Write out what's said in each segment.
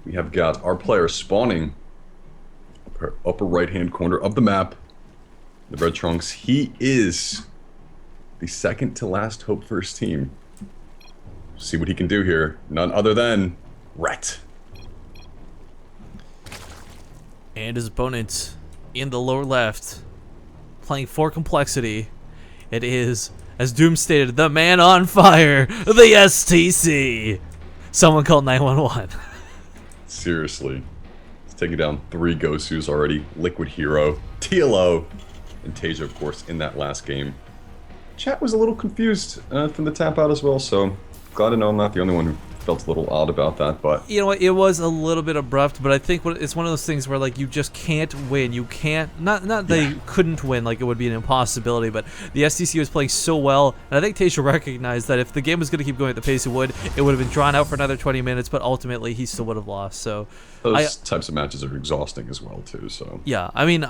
we have got our player spawning upper right-hand corner of the map. The red trunks. He is the second to last hope for his team. See what he can do here. None other than Rhett. And his opponent in the lower left, playing for compLexity. It is, as Doom stated, the man on fire, the STC. Someone called 911. Seriously. He's taking down 3 Gosus already. Liquid Hero, TLO, and Tasia, of course, in that last game. Chat was a little confused from the tap out as well, so glad to know I'm not the only one who felt a little odd about that, but... You know what, it was a little bit abrupt, but I think it's one of those things where, like, you just can't win. You can't... Not they couldn't win, like, it would be an impossibility, but the STC was playing so well, and I think Tasia recognized that if the game was going to keep going at the pace it would have been drawn out for another 20 minutes, but ultimately he still would have lost, so... Those types of matches are exhausting as well, too, so... Yeah, I mean,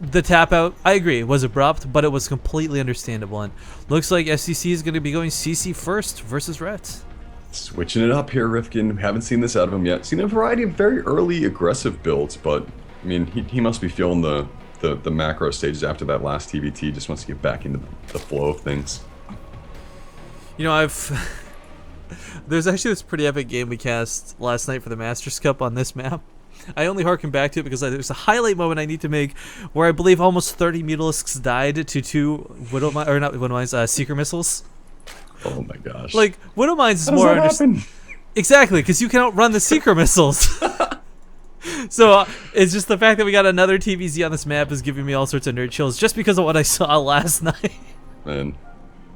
the tap out, I agree, it was abrupt, but it was completely understandable, and looks like STC is going to be going CC first versus Rhett. Switching it up here, Rifkin. We haven't seen this out of him yet. Seen a variety of very early aggressive builds, but I mean, he must be feeling the macro stages after that last TVT. Just wants to get back into the flow of things. You know, there's actually this pretty epic game we cast last night for the Masters Cup on this map. I only harken back to it because there's a highlight moment I need to make where I believe almost 30 Mutalisks died to 2 Seeker missiles. Oh my gosh. Like, Widowmines is How does more... that happen? Exactly, because you can outrun the Seeker missiles. So, it's just the fact that we got another TVZ on this map is giving me all sorts of nerd chills just because of what I saw last night. Man,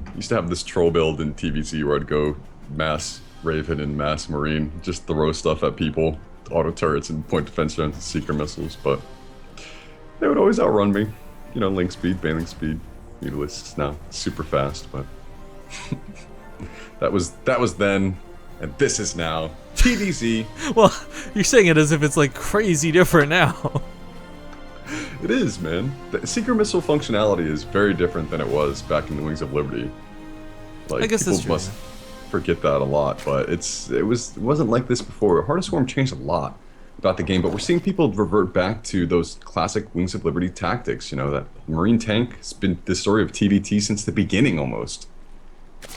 I used to have this troll build in TVC where I'd go mass Raven and mass Marine, just throw stuff at people, auto turrets and point defense and Seeker missiles, but they would always outrun me. You know, link speed, bailing speed, Mutalisks now, super fast, but... that was then, and this is now TDZ. Well, you're saying it as if it's like crazy different now. It is, man. The Seeker missile functionality is very different than it was back in the Wings of Liberty. Like, I guess people that's true. must forget that a lot, but it wasn't like this before. Heart of Swarm changed a lot about the game, but we're seeing people revert back to those classic Wings of Liberty tactics. You know, that Marine tank has been the story of TVT since the beginning almost.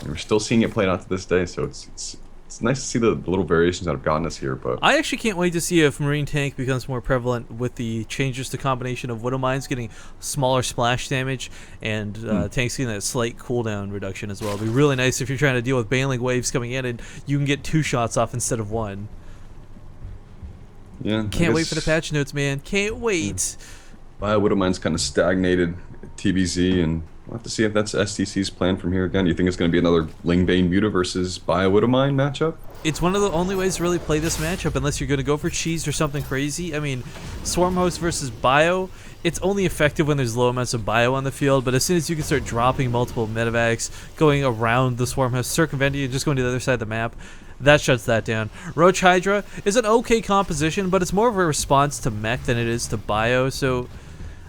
And we're still seeing it played out to this day, so it's nice to see the little variations that have gotten us here. But I actually can't wait to see if Marine Tank becomes more prevalent with the changes to combination of Widow Mines getting smaller splash damage and tanks getting that slight cooldown reduction as well. It'd be really nice if you're trying to deal with Baneling waves coming in and you can get 2 shots off instead of 1. yeah, Can't wait for the patch notes, man. Can't wait. Widow Mine's kind of stagnated at TBZ, and we'll have to see if that's STC's plan from here again. Do you think it's going to be another Lingbane Muta versus Widow Mine matchup? It's one of the only ways to really play this matchup unless you're going to go for cheese or something crazy. I mean, Swarm Host versus Bio, it's only effective when there's low amounts of Bio on the field, but as soon as you can start dropping multiple medevacs, going around the Swarm Host, circumventing it, just going to the other side of the map, that shuts that down. Roach Hydra is an okay composition, but it's more of a response to mech than it is to Bio, so...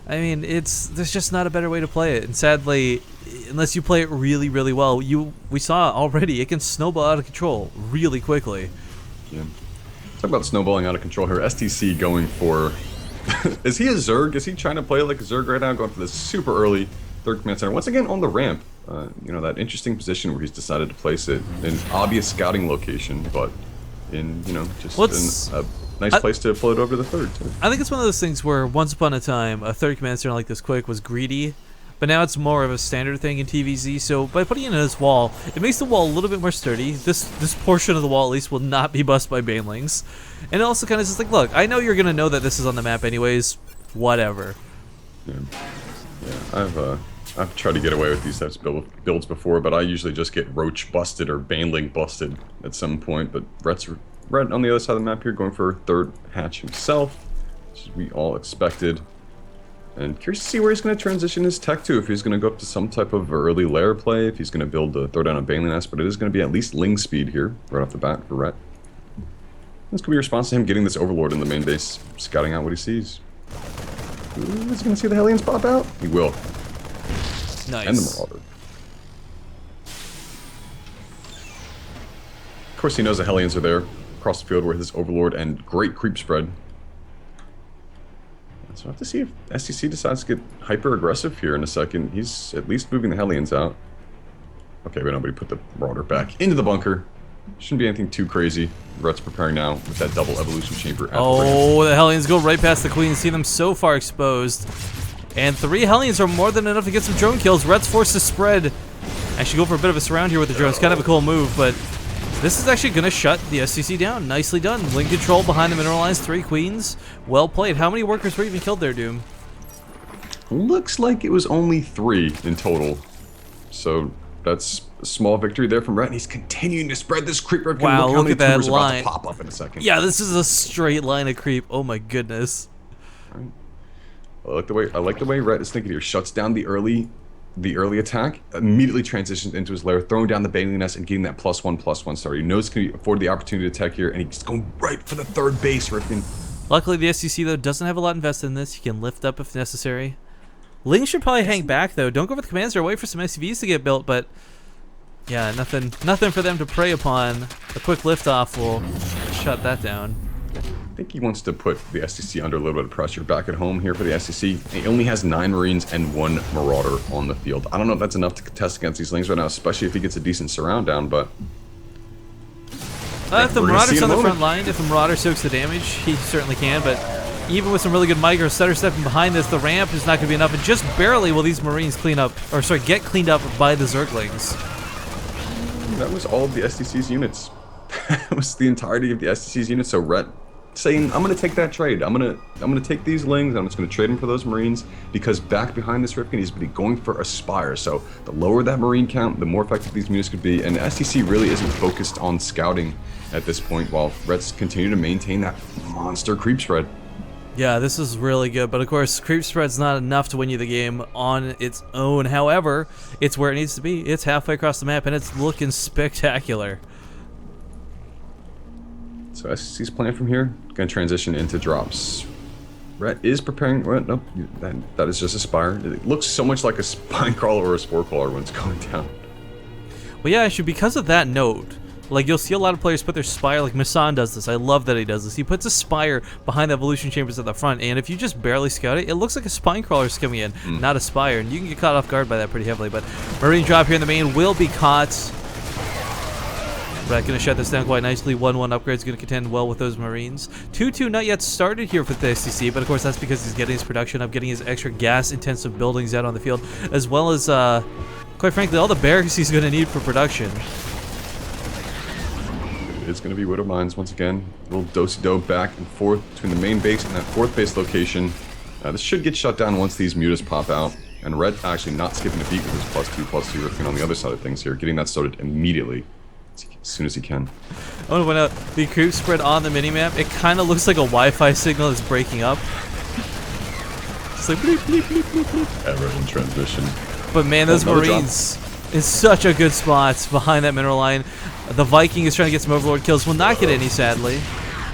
I mean, there's just not a better way to play it, and sadly, unless you play it really, really well, we saw already, it can snowball out of control really quickly. Yeah. Talk about snowballing out of control here. STC going for... is he a Zerg? Is he trying to play like a Zerg right now? Going for this super early 3rd command center. Once again, on the ramp. You know, that interesting position where he's decided to place it in an obvious scouting location, but in, you know, just a nice place to float over to the 3rd, too. I think it's one of those things where once upon a time, a 3rd command center like this quick was greedy, but now it's more of a standard thing in TVZ, so by putting it in this wall, it makes the wall a little bit more sturdy. This portion of the wall, at least, will not be bust by Banelings. And it also kind of just like, look, I know you're going to know that this is on the map anyways, whatever. Yeah, I've tried to get away with these types of builds before, but I usually just get Roach busted or Baneling busted at some point, but Rhett's right on the other side of the map here, going for 3rd hatch himself, which we all expected. And curious to see where he's going to transition his tech to, if he's going to go up to some type of early lair play, if he's going to build a throw down a Baneling nest, but it is going to be at least Ling speed here, right off the bat for Rhett. This could be a response to him getting this Overlord in the main base, scouting out what he sees. Ooh, is he going to see the Hellions pop out? He will. Nice. And the Marauder. Of course he knows the Hellions are there. across the field with his Overlord and great creep spread. So we'll have to see if STC decides to get hyper-aggressive here in a second. He's at least moving the Hellions out. Okay, but nobody put the Marauder back into the bunker. Shouldn't be anything too crazy. Rhett's preparing now with that double evolution chamber. The Hellions go right past the Queen. See them so far exposed. And 3 Hellions are more than enough to get some drone kills. Rhett's forced to spread. Actually go for a bit of a surround here with the drones. Kind of a cool move, but this is actually going to shut the STC down. Nicely done. Link control behind the mineral lines. 3 Queens. Well played. How many workers were even killed there, Doom? Looks like it was only 3 in total. So that's a small victory there from Rhett. And he's continuing to spread this creep. Wow, look at that line. About to pop up in a second. Yeah, this is a straight line of creep. Oh my goodness. Right. I like the way Rhett is thinking here. Shuts down the early attack, immediately transitions into his lair, throwing down the Baneling Nest and getting that +1/+1 starter. He knows he can afford the opportunity to attack here, and he's going right for the 3rd base, Rifkin. Luckily, the STC, though, doesn't have a lot invested in this. He can lift up if necessary. Ling should probably hang back, though. Don't go for the commands or wait for some SCVs to get built, but yeah, nothing for them to prey upon. A quick liftoff will shut that down. I think he wants to put the STC under a little bit of pressure back at home here for the STC. He only has 9 Marines and 1 Marauder on the field. I don't know if that's enough to contest against these Lings right now, especially if he gets a decent surround down, but... if the Marauder's on the front line, if the Marauder soaks the damage, he certainly can, but even with some really good micro stutter stepping behind this, the ramp is not going to be enough, and just barely will these Marines get cleaned up by the Zerglings. That was all of the STC's units. That was the entirety of the STC's units, so Rhett saying, I'm going to take that trade. I'm going to take these Lings, I'm just going to trade them for those Marines, because back behind this Rifkin, he's been going for Aspire. So the lower that Marine count, the more effective these units could be, and STC really isn't focused on scouting at this point, while Rhett's continue to maintain that monster creep spread. Yeah, this is really good, but of course, creep spread's not enough to win you the game on its own. However, it's where it needs to be. It's halfway across the map, and it's looking spectacular. So STC's plan from here, going to transition into drops. Rhett is preparing, well, nope, that is just a Spire. It looks so much like a Spine Crawler or a Spore Crawler when it's going down. Well, yeah, actually, because of that note, like, you'll see a lot of players put their Spire, like Masan does this. I love that he does this. He puts a Spire behind the evolution chambers at the front, and if you just barely scout it, it looks like a Spine Crawler's coming in, not a Spire, and you can get caught off guard by that pretty heavily, but Marine drop here in the main will be caught. Rhett going to shut this down quite nicely. 1-1 upgrade's going to contend well with those Marines. 2-2 not yet started here for the STC, but of course that's because he's getting his production up, getting his extra gas-intensive buildings out on the field, as well as, quite frankly, all the barracks he's going to need for production. It's going to be Widow Mines once again. A little do-si-do back and forth between the main base and that 4th base location. This should get shut down once these mutas pop out. And Rhett actually not skipping a beat with his +2/+2 Rifkin on the other side of things here, getting that started immediately. As soon as he can. I want to point out the creep spread on the minimap. It kind of looks like a Wi-Fi signal that's breaking up. It's like bleep, bleep, bleep, bleep, bleep. Error in transmission. But man, those Marines is such a good spot behind that mineral line. The Viking is trying to get some Overlord kills. Will not get any, sadly.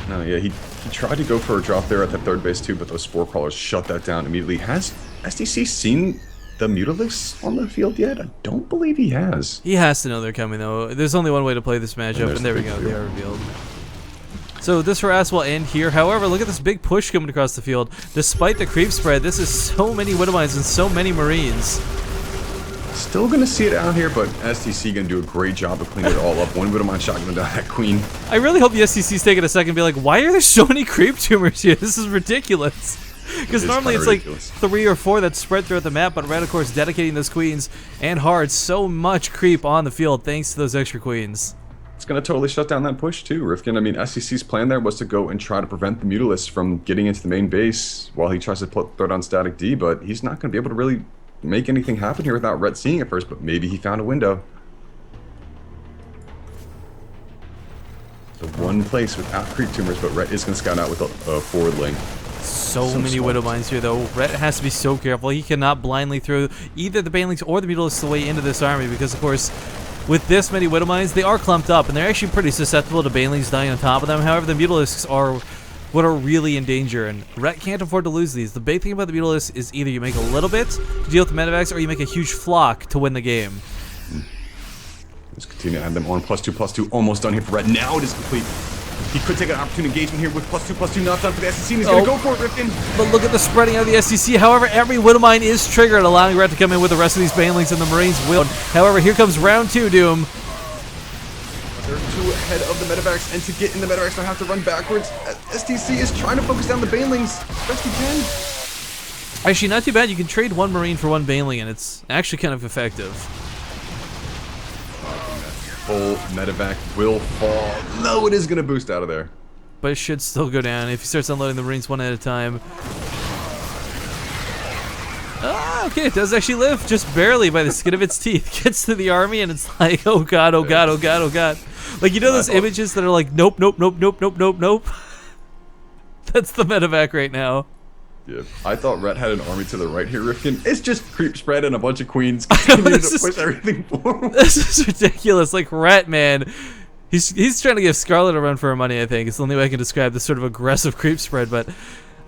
No, yeah, he tried to go for a drop there at that 3rd base too, but those Spore Crawlers shut that down immediately. Has STC seen the Mutalisks on the field yet? I don't believe he has. He has to know they're coming, though. There's only one way to play this matchup, and there we go. They are revealed. So this harass will end here. However, look at this big push coming across the field. Despite the creep spread, this is so many Widow Mines and so many Marines. Still gonna see it out here, but STC gonna do a great job of cleaning it all up. 1 Widow Mine shotgun down that Queen. I really hope the STC's taking a second and be like, why are there so many creep tumors here? This is ridiculous. Because normally it's like 3 or 4 that spread throughout the map, but Red, of course, dedicating those Queens and Hard so much creep on the field thanks to those extra Queens. It's going to totally shut down that push too, Rifkin. I mean, SCC's plan there was to go and try to prevent the Mutalisks from getting into the main base while he tries to throw down Static D, but he's not going to be able to really make anything happen here without Rhett seeing it first, but maybe he found a window. The one place without creep tumors, but Rhett is going to scout out with a forward link. So many Widow Mines here, though. Rhett has to be so careful. He cannot blindly throw either the Banelings or the Mutalisks away into this army because, of course, with this many Widow Mines, they are clumped up, and they're actually pretty susceptible to Banelings dying on top of them. However, the Mutalisks are what are really in danger, and Rhett can't afford to lose these. The big thing about the Mutalisks is either you make a little bit to deal with the medevacs, or you make a huge flock to win the game. Let's continue to add them on. +2/+2, almost done here for Rhett. Now it is complete. He could take an opportune engagement here with +2/+2 not done for the STC, and he's going to go for it, Rifkin. But look at the spreading of the STC. However, every Widowmine is triggered, allowing Ret to come in with the rest of these Banelings, and the Marines will. However, here comes round 2, Doom. They're 2 ahead of the medevacs, and to get in the medevacs, they have to run backwards. STC is trying to focus down the Banelings best he can. Actually, not too bad. You can trade 1 Marine for 1 Baneling, and it's actually kind of effective. Full medevac will fall. No, it is going to boost out of there. But it should still go down if he starts unloading the Marines 1 at a time. Ah, okay, it does actually live, just barely by the skin of its teeth. Gets to the army, and it's like, oh god, oh god, oh god, oh god. Like, you know those images that are like, nope, nope, nope, nope, nope, nope, nope? That's the medevac right now. Yeah, I thought Ret had an army to the right here, Rifkin. It's just creep spread and a bunch of queens continue to push everything forward. This is ridiculous. Like, Ret, man, he's trying to give Scarlet a run for her money, I think. It's the only way I can describe this sort of aggressive creep spread, but...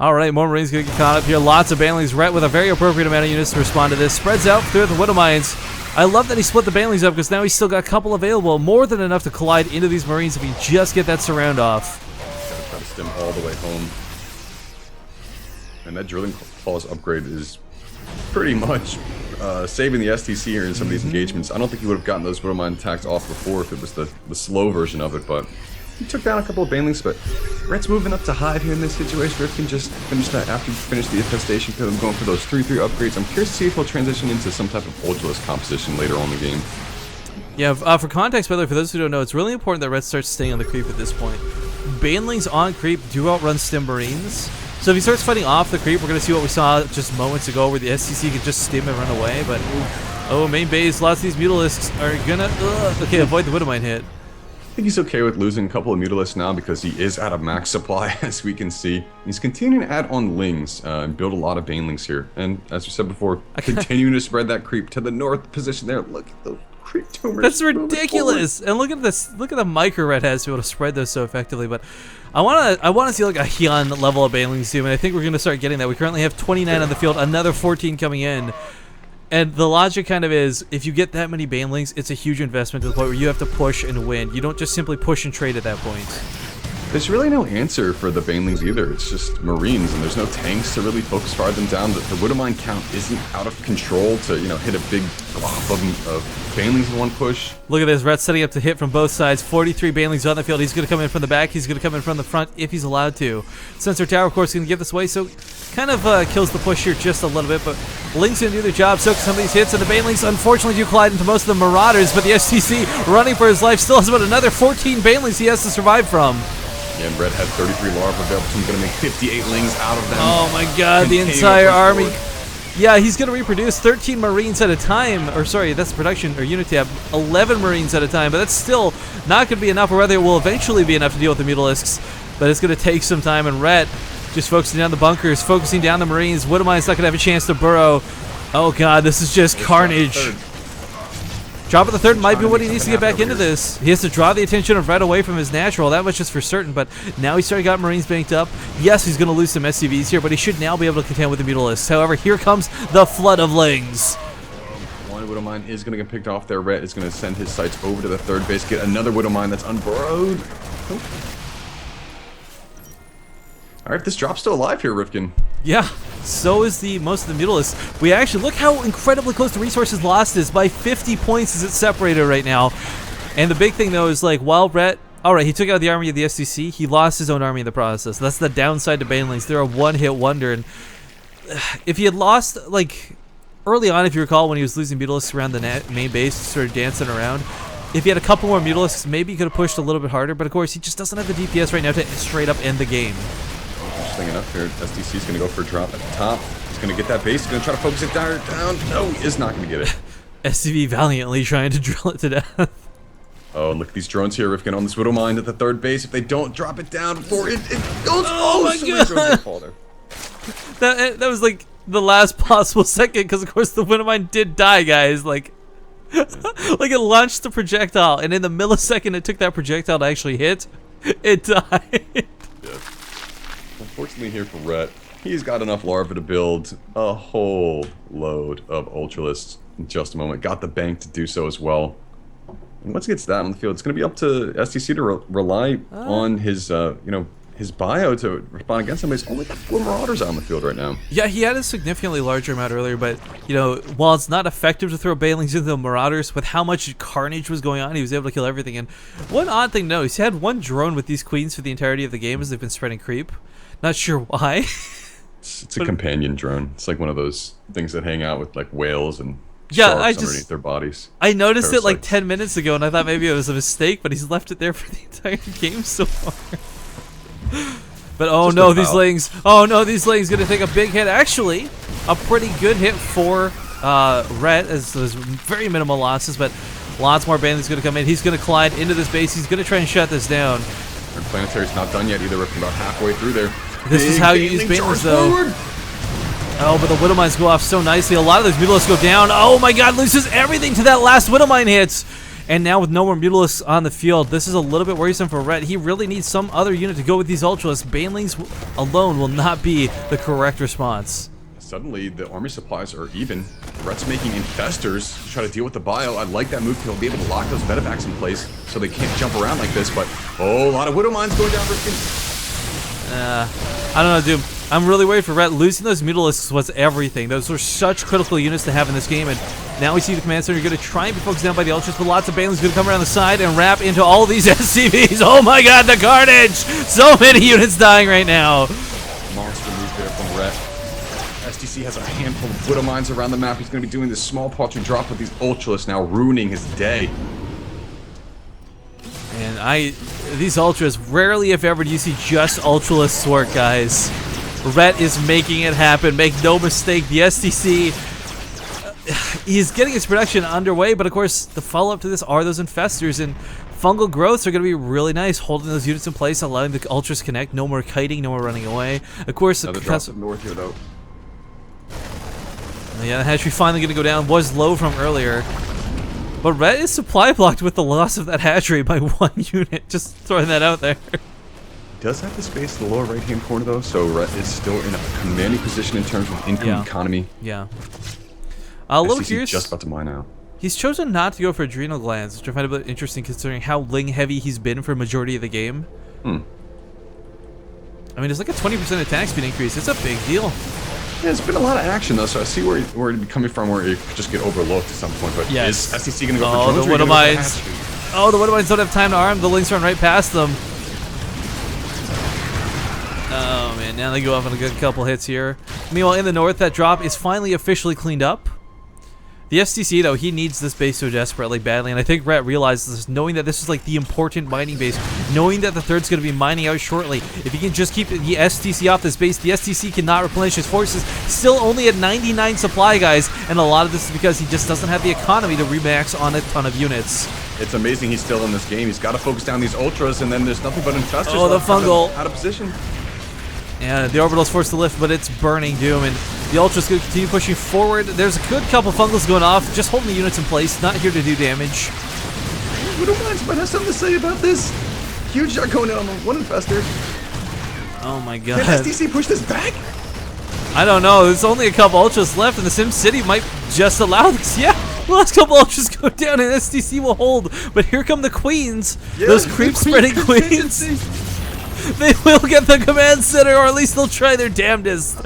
Alright, more Marines gonna get caught up here. Lots of Banelings. Ret with a very appropriate amount of units to respond to this. Spreads out through the Widowmines. I love that he split the Banelings up because now he's still got a couple available. More than enough to collide into these Marines if he just get that surround off. Gotta try to stem all the way home. And that drilling clause upgrade is pretty much saving the STC here in some of these engagements. I don't think he would have gotten those Widowmine attacks off before if it was the slow version of it, but he took down a couple of Banelings. But Ret's moving up to Hive here in this situation. Ret can just finish that after you finish the infestation kill. I'm going for those 3/3 upgrades. I'm curious to see if he'll transition into some type of Ultralist composition later on in the game. Yeah, for context, by the way, for those who don't know, it's really important that Ret starts staying on the creep at this point. Banelings on creep do outrun Stim Marines. So if he starts fighting off the creep, we're going to see what we saw just moments ago where the STC could just stim and run away. But, oh, main base, lots of these Mutalisks are going to... okay, avoid the Widowmine hit. I think he's okay with losing a couple of Mutalisks now because he is out of max supply, as we can see. He's continuing to add on Lings and build a lot of Banelings here. And as we said before, continuing to spread that creep to the north position there. Look at the creep tumors. That's ridiculous. And look at this. Look at the micro Ret has to be able to spread those so effectively. But I wanna see like a Hyun level of Banelings too, and I think we're gonna start getting that. We currently have 29 on the field, another 14 coming in. And the logic kind of is, if you get that many Banelings, it's a huge investment to the point where you have to push and win. You don't just simply push and trade at that point. There's really no answer for the Banelings either. It's just Marines, and there's no tanks to really focus fire them down. The Widowmine count isn't out of control to, you know, hit a big glop of Banelings in one push. Look at this, Ret setting up to hit from both sides. 43 Banelings on the field. He's going to come in from the back. He's going to come in from the front if he's allowed to. Sensor Tower, of course, is going to give this away, so kind of kills the push here just a little bit, but Ling's going to do their job, soak some of these hits, and the Banelings unfortunately do collide into most of the Marauders, but the STC, running for his life, still has about another 14 Banelings he has to survive from. Yeah, and Ret had 33 larva available, so he's going to make 58 Lings out of them. Oh my god, the entire army. Yeah, he's going to reproduce 13 Marines at a time, or sorry, that's production, or unit tab, 11 Marines at a time, but that's still not going to be enough, or rather it will eventually be enough to deal with the Mutalisks, but it's going to take some time, and Ret just focusing down the bunkers, focusing down the Marines. Widowmine's not going to have a chance to burrow. Oh god, this is just carnage. Drop of the third might be what he needs to get back into this. He has to draw the attention of Ret away from his natural, that much just for certain, but now he's already got Marines banked up. Yes, he's going to lose some SCVs here, but he should now be able to contend with the Mutalisks. However, here comes the flood of Lings. One Widowmine is going to get picked off there. Ret is going to send his sights over to the third base, get another Widowmine that's unburrowed. Alright, this drop's still alive here, Rifkin. Yeah, so is most of the Mutalisks. We actually, look how incredibly close the resources lost is. By 50 points is it separated right now. And the big thing though is like, while Ret, alright, he took out the army of the STC, he lost his own army in the process. That's the downside to Banelings. They're a one-hit wonder, and if he had lost, like, early on, if you recall, when he was losing Mutalisks around the main base, sort of dancing around, if he had a couple more Mutalisks, maybe he could have pushed a little bit harder, but of course, he just doesn't have the DPS right now to straight up end the game. Interesting enough here, STC is going to go for a drop at the top. He's going to get that base. He's going to try to focus it down. No, he is not going to get it. SCV valiantly trying to drill it to death. Oh, and look at these drones here, Rifkin, on this Widowmine at the third base. If they don't drop it down before it goes... Oh my god! That was like the last possible second, because of course the Widowmine did die, guys. Like it launched the projectile, and in the millisecond it took that projectile to actually hit, it died. Yeah. Unfortunately here for Ret, he's got enough larvae to build a whole load of Ultralists in just a moment. Got the bank to do so as well. And once he gets that on the field, it's going to be up to STC to rely on his, his bio to respond against him. He's only got 4 Marauders out on the field right now. Yeah, he had a significantly larger amount earlier, but, while it's not effective to throw Banelings into the Marauders, with how much carnage was going on, he was able to kill everything. And one odd thing to note, he's had 1 drone with these Queens for the entirety of the game as they've been spreading creep. Not sure why. It's a companion drone. It's like one of those things that hang out with like whales and yeah, sharks underneath their bodies. I noticed Parasites. it like 10 minutes ago, and I thought maybe it was a mistake, but he's left it there for the entire game so far. But oh no, these Lings! Oh no, these Lings gonna take a big hit. Actually, a pretty good hit for Rhett, as there's very minimal losses, but lots more Banelings gonna come in. He's gonna collide into this base. He's gonna try and shut this down. Our Planetary's not done yet either. We're about halfway through there. This is how you use Banelings, though. Forward. Oh, but the Widow Mines go off so nicely. A lot of those Mutalisks go down. Oh my god, loses everything to that last Widow Mine hit. And now with no more Mutalisks on the field, this is a little bit worrisome for Rhett. He really needs some other unit to go with these Ultralisks. Banelings alone will not be the correct response. Suddenly, the army supplies are even. Rhett's making infestors to try to deal with the bio. I like that move because he'll be able to lock those Medivacs in place so they can't jump around like this. But, oh, a lot of Widow Mines going down. I don't know, dude. I'm really worried for Rhett. Losing those Mutalisks was everything. Those were such critical units to have in this game. And now we see the Command Center going to try and be focused down by the Ultras, but lots of Banelings going to come around the side and wrap into all these SCVs. Oh my god, the carnage! So many units dying right now. Monster move there from Rhett. STC has a handful of Widow Mines around the map. He's going to be doing this small paltry drop with these Ultralisks now, ruining his day. And these Ultras, rarely if ever do you see just Ultralisks work, guys. Rhett is making it happen. Make no mistake, the STC, he's getting his production underway, but of course, the follow-up to this are those Infestors, and fungal growths are going to be really nice, holding those units in place, allowing the Ultras connect. No more kiting, no more running away. Of course, another drop up north here, though. Yeah, the hatchery finally going to go down. Was low from earlier. But Rhett is supply blocked with the loss of that hatchery by 1 unit. Just throwing that out there. Does have the space in the lower right-hand corner, though, so Rhett is still in a commanding position in terms of income economy. Yeah. A little STC curious. Just about to mine out. He's chosen not to go for adrenal glands, which I find a bit interesting considering how Ling heavy he's been for a majority of the game. I mean, it's like a 20% attack speed increase. It's a big deal. Yeah, there's been a lot of action, though, so I see where it'd be coming from, where it could just get overlooked at some point. But is STC going to go for drones? The Widow Mines. Oh, the Widow Mines don't have time to arm. The Lings run right past them. Oh, man. Now they go off on a good couple hits here. Meanwhile, in the north, that drop is finally officially cleaned up. The STC, though, he needs this base so desperately badly, and I think Rhett realizes this, knowing that this is like the important mining base, knowing that the third's going to be mining out shortly. If he can just keep the STC off this base, the STC cannot replenish his forces. Still only at 99 supply, guys, and a lot of this is because he just doesn't have the economy to remax on a ton of units. It's amazing he's still in this game. He's got to focus down these Ultras, and then there's nothing but Infestors. Oh, the fungal. Out of position. Yeah, the orbital's forced to lift, but it's burning doom, and the Ultra's going to continue pushing forward. There's a good couple fungals going off, just holding the units in place, not here to do damage. Widow Mines might have something to say about this. Huge shot going in on the one Infestor. Oh my god. Can STC push this back? I don't know. There's only a couple Ultras left, and the Sim City might just allow this. Yeah, the last couple Ultras go down, and STC will hold. But here come the Queens. Yeah, those creep-spreading Queens. They will get the command center, or at least they'll try their damnedest.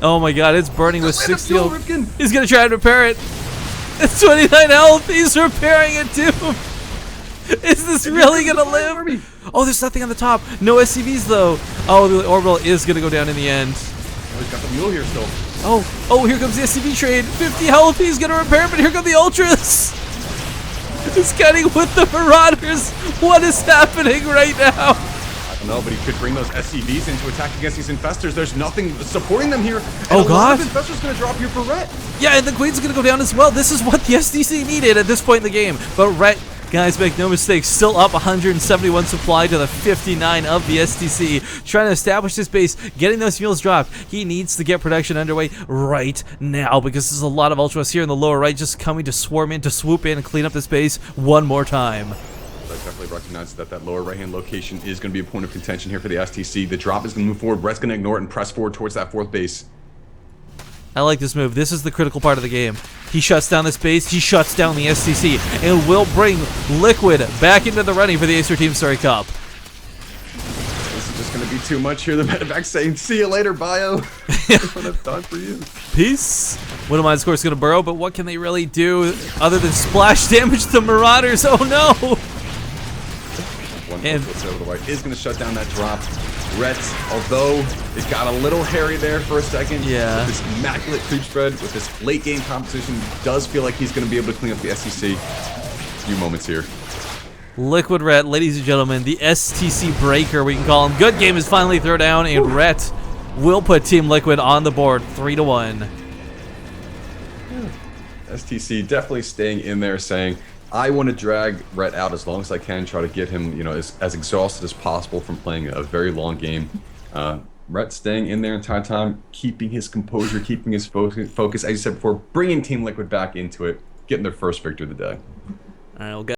Oh my god, it's burning with 60. He's gonna try and repair it. It's 29 health. He's repairing it too. Is this really gonna live? Oh, there's nothing on the top. No SCVs though. Oh, the orbital is gonna go down in the end. Oh, he's got the mule here still. Oh, here comes the SCV trade. 50 health. He's gonna repair it, but here come the Ultras. He's cutting with the Marauders. What is happening right now? No, but he could bring those SCVs in to attack against these Infestors. There's nothing supporting them here. And oh, God. Infestors going to drop here for Rhett. Yeah, and the Queen's going to go down as well. This is what the STC needed at this point in the game. But Rhett, guys, make no mistake, still up 171 supply to the 59 of the STC. Trying to establish this base, getting those mules dropped. He needs to get production underway right now because there's a lot of Ultras here in the lower right just coming to swarm in, to swoop in and clean up this base one more time. I definitely recognize that lower right-hand location is going to be a point of contention here for the STC. The drop is going to move forward. Rhett's going to ignore it and press forward towards that fourth base. I like this move. This is the critical part of the game. He shuts down this base. He shuts down the STC and will bring Liquid back into the running for the Acer Teamstory Cup. This is just going to be too much here. The medevac saying, see you later, Bio. That's what I've done for you. Peace. Widowmine, of course, going to burrow, but what can they really do other than splash damage to Marauders? Oh, no. One over the white is going to shut down that drop. Rets, although it got a little hairy there for a second. Yeah. With this immaculate creep spread, with this late game competition, does feel like he's going to be able to clean up the STC. A few moments here. Liquid Ret, ladies and gentlemen, the STC breaker, we can call him. Good game is finally thrown down, and Ret will put Team Liquid on the board 3-1. STC definitely staying in there saying, I want to drag Rhett out as long as I can, try to get him, you know, as exhausted as possible from playing a very long game. Rhett staying in there entire time, keeping his composure, keeping his focus, as you said before, bringing Team Liquid back into it, getting their first victory of the day. All right, we'll get